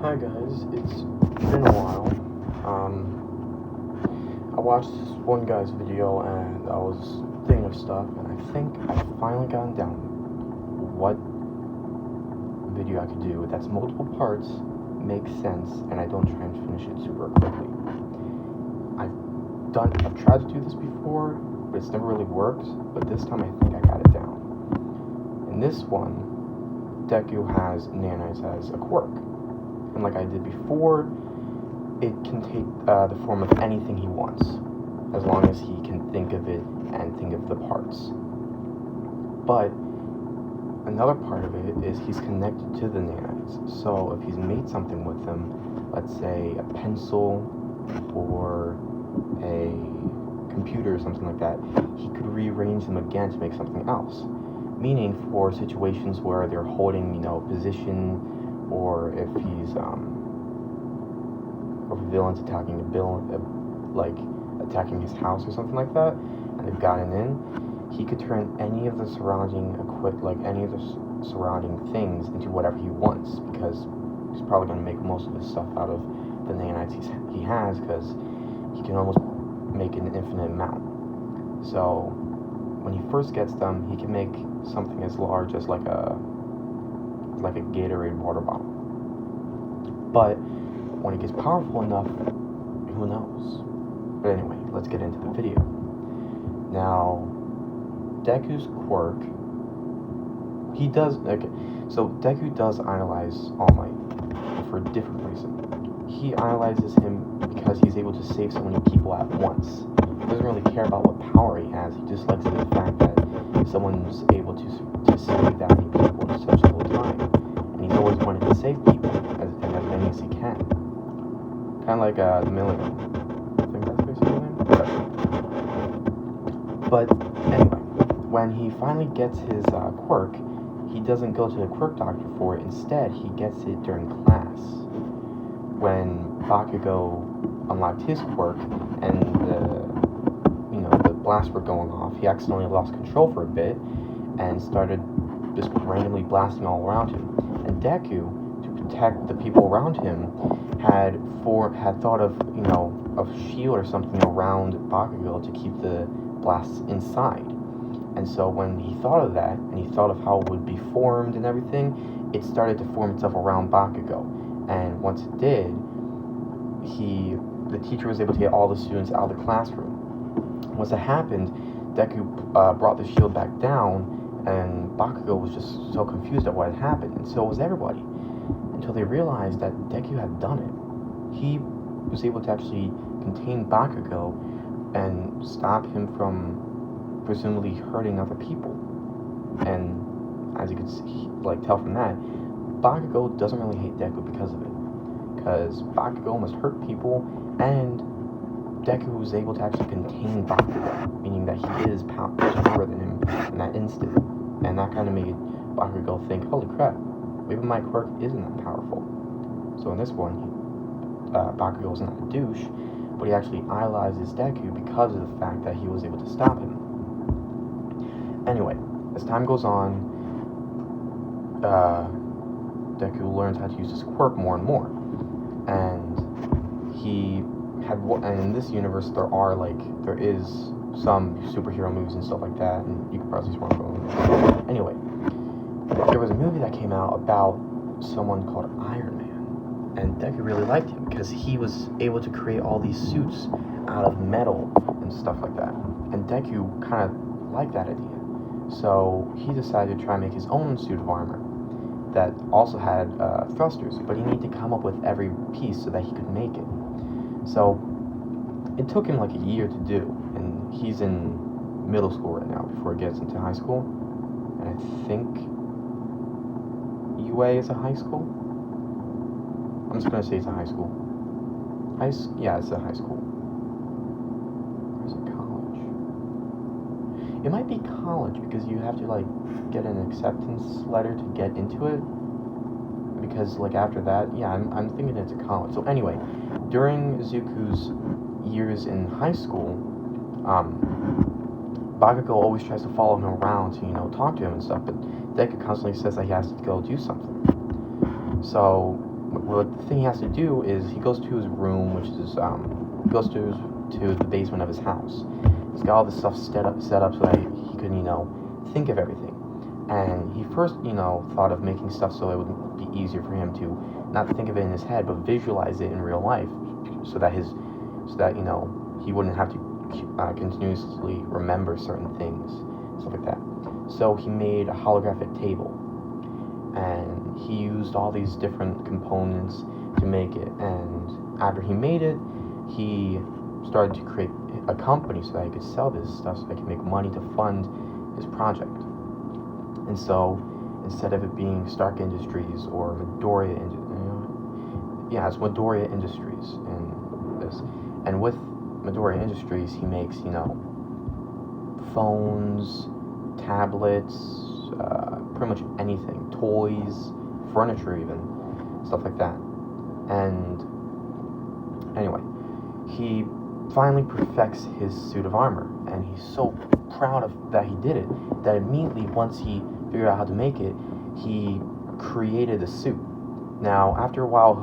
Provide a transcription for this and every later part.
Hi guys, it's been a while. I watched this one guy's video and I was thinking of stuff, and I think I've finally gotten down what video I could do that's multiple parts, makes sense, and I don't try and finish it super quickly. I've tried to do this before, but it's never really worked, but this time I think I got it down. In this one, Deku has Nanites as a quirk. And like I did before, it can take the form of anything he wants, as long as he can think of it and think of the parts. But another part of it is he's connected to the nanites. So if he's made something with them, let's say a pencil or a computer or something like that, he could rearrange them again to make something else. Meaning for situations where they're holding, position, or if he's or if a villain's attacking attacking his house or something like that, and they've gotten in, he could turn any of the surrounding surrounding things into whatever he wants, because he's probably going to make most of his stuff out of the nanites he has, because he can almost make an infinite amount. So when he first gets them, he can make something as large as like a Gatorade water bottle. But when it gets powerful enough, who knows? But anyway, let's get into the video. Now, Deku's quirk, so Deku does idolize All Might for a different reason. He idolizes him because he's able to save so many people at once. He doesn't really care about what power he has, he just likes the fact that someone's able to save that many people in such a little time. And he's always wanted to save people, as many as he can. Kind of like the Millionaire. I think that's basically the name. But anyway, when he finally gets his quirk, he doesn't go to the quirk doctor for it. Instead, he gets it during class. When Bakugo unlocked his quirk and the blasts were going off, he accidentally lost control for a bit and started just randomly blasting all around him. And Deku, to protect the people around him, had thought of a shield or something around Bakugo to keep the blasts inside. And so when he thought of that, and he thought of how it would be formed and everything, it started to form itself around Bakugo. And once it did, the teacher was able to get all the students out of the classroom. Once that happened, Deku brought the shield back down, and Bakugo was just so confused at what had happened, and so was everybody, until they realized that Deku had done it. He was able to actually contain Bakugo and stop him from presumably hurting other people. And as you could see, tell from that, Bakugo doesn't really hate Deku because of it, because Bakugo almost hurt people, and Deku was able to actually contain Bakugo, meaning that he is stronger than him in that instant. And that kind of made Bakugo think, holy crap, maybe my quirk isn't that powerful. So in this one, Bakugo is not a douche, but he actually idolizes Deku because of the fact that he was able to stop him. Anyway, as time goes on, Deku learns how to use his quirk more and more. And and in this universe there is some superhero movies and stuff like that, and you can probably see where I'm going. Anyway, there was a movie that came out about someone called Iron Man, and Deku really liked him because he was able to create all these suits out of metal and stuff like that, and Deku kind of liked that idea, so he decided to try and make his own suit of armor that also had thrusters, but he needed to come up with every piece so that he could make it. So it took him a year to do, and he's in middle school right now before he gets into high school. And I think UA is a high school. I'm just gonna say it's a high school. Yeah, it's a high school. Or is it college? It might be college because you have to get an acceptance letter to get into it. Because after that, yeah, I'm thinking it's a college. So anyway, during Zuko's years in high school, Bakugo always tries to follow him around to, talk to him and stuff, but Deku constantly says that he has to go do something. So what the thing he has to do is he goes to his room, which is he goes to the basement of his house. He's got all this stuff set up so that he could, think of everything. And he first, thought of making stuff so it would be easier for him to not think of it in his head, but visualize it in real life, so that he wouldn't have to continuously remember certain things, stuff like that. So he made a holographic table, and he used all these different components to make it. And after he made it, he started to create a company so that he could sell this stuff, so that he could make money to fund his project. And so, instead of it being Stark Industries or Midoriya, it's Midoriya Industries in this. And with Midoriya Industries, he makes, phones, tablets, pretty much anything, toys, furniture even, stuff like that. And anyway, he finally perfects his suit of armor, and he's so proud of that he did it, that immediately once he figured out how to make it, he created the suit. Now, after a while,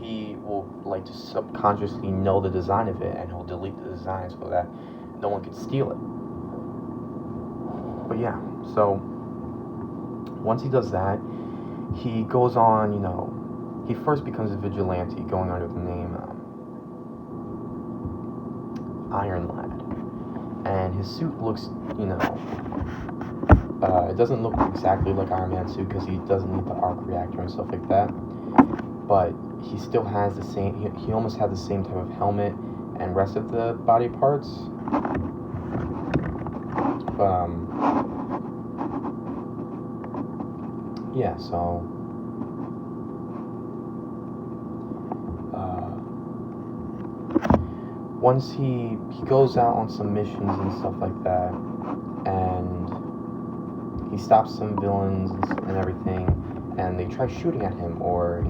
he will like to subconsciously know the design of it, and he'll delete the design so that no one can steal it. But yeah, so once he does that, he goes on, he first becomes a vigilante, going under the name Iron Lad. And his suit looks, it doesn't look exactly like Iron Man's suit, because he doesn't need the arc reactor and stuff like that. But he still has the same, he almost had the same type of helmet and rest of the body parts. But, yeah, so, once he goes out on some missions and stuff like that, and he stops some villains and everything, and they try shooting at him, or,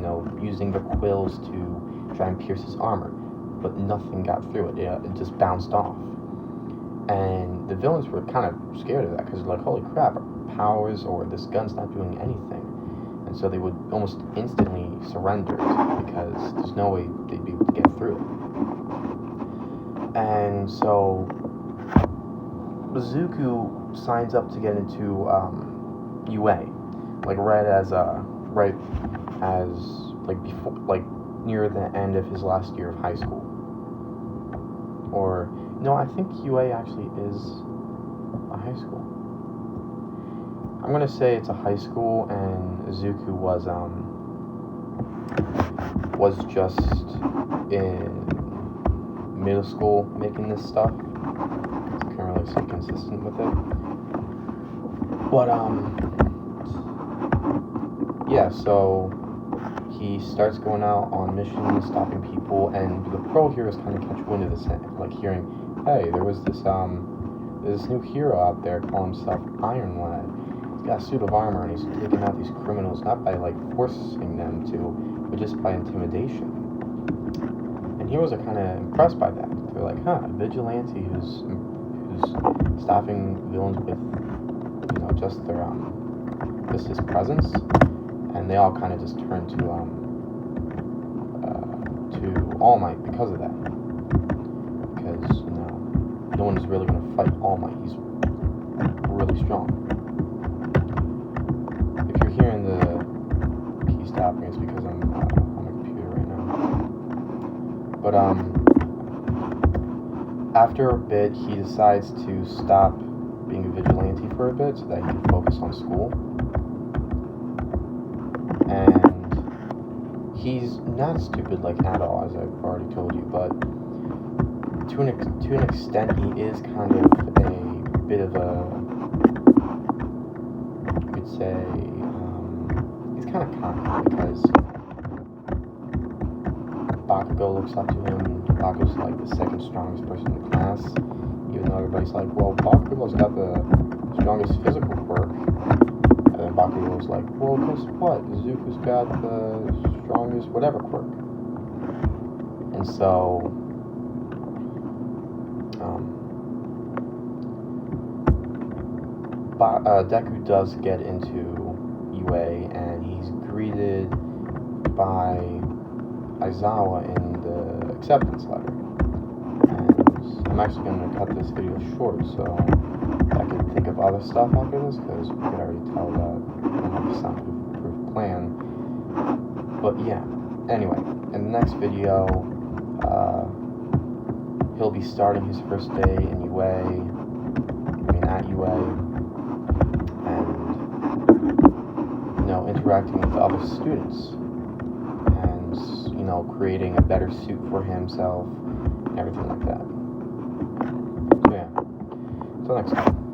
using their quills to try and pierce his armor, but nothing got through it. It just bounced off. And the villains were kind of scared of that, because they're like, holy crap, our powers or this gun's not doing anything. And so they would almost instantly surrender, because there's no way they'd be able to get through it. And so Izuku signs up to get into UA, right as before, near the end of his last year of high school. Or no, I think UA actually is a high school. I'm gonna say it's a high school, and Izuku was just in middle school making this stuff. I can't really stay consistent with it. But yeah, so he starts going out on missions, stopping people, and the pro heroes kind of catch wind of this, like hearing, hey, there's this new hero out there calling himself Iron Lad. He's got a suit of armor, and he's taking out these criminals not by forcing them to, but just by intimidation. And heroes are kind of impressed by that. They're like, a vigilante who's stopping villains with, just their just his presence. And they all kind of just turn to All Might because of that. Because no one is really gonna fight All Might. He's really strong. If you're hearing the key stopping, it's because I'm on my computer right now. But after a bit, he decides to stop being a vigilante for a bit so that he can focus on school. And he's not stupid at all, as I've already told you, but to an extent, he is kind of a bit of a, you could say, he's kind of cocky, because Bakugo looks up to him. Bakugo's the second strongest person in the class, even though everybody's like, well, Bakugo's got the strongest physical quirk. And then Bakugo's like, well, guess what? Izuku's got the strongest whatever quirk. And so, Deku does get into UA, and he's greeted by Aizawa in the acceptance letter. And I'm actually going to cut this video short so I can think of other stuff after this, because we could already tell that I don't have a soundproof plan. But yeah, anyway, in the next video, he'll be starting his first day in at UA, and, interacting with other students, and, creating a better suit for himself, and everything like that. So yeah, until next time.